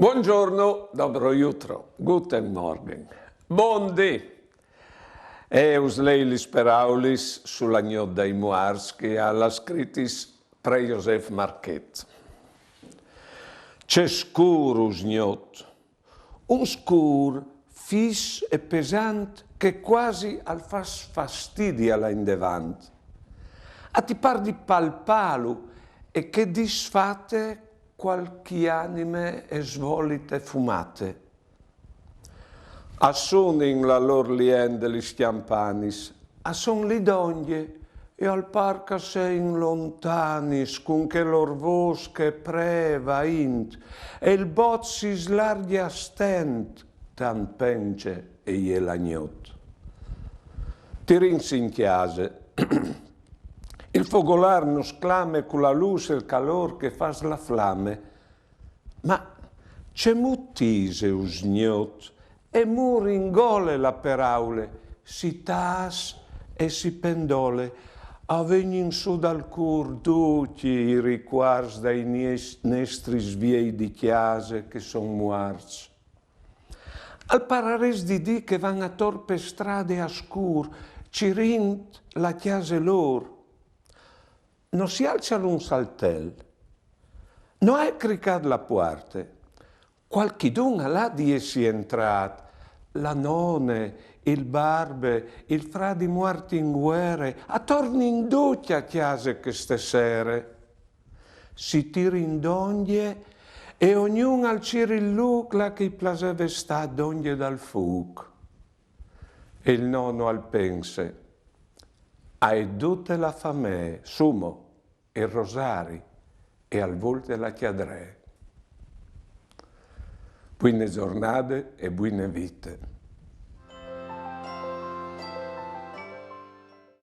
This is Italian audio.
Buongiorno, dobro jutro, guten Morgen, bondi. Eus leilis per aulis sulla gnot dei Muars che alla scritis pre Joseph Marquet. C'è scurus gnot, un scur fis e pesant che quasi al fas fastidia la indevant. A ti par di palpalu e che disfate qualchi anime e svolite fumate. Assun in la lor lien degli schiampanis, assun li doglie, e al parca se in lontanis, cun che lor vosche preva int, e il bot si slargia stent, tan pence e iela gnot. Tirinsi in chiase, il fogolar nos clame con la luce e il calor che fa la flamme, ma c'è muttise usgnot e muringole la peraule, si tas e si pendole, a vegnin su dal cur tutti i riquars dai nestri sviei di chiase che son muarts. Al parares di dì che van a torpe strade a scur, ci rint la chiase lor, non si alza un saltel, non è cricat la puarte, qualchidun là di essi entrat, la none, il barbe, il fradi muarti in guerre, attorno in duccia chiase che stessere. Si tiri in dongie e ognun al cirillucla che plaseve sta dongie dal fuc. E il nonno al pense, hai tutte la famè, sumo, e rosari, e al volte la chiadrè. Buine giornate e buine vite.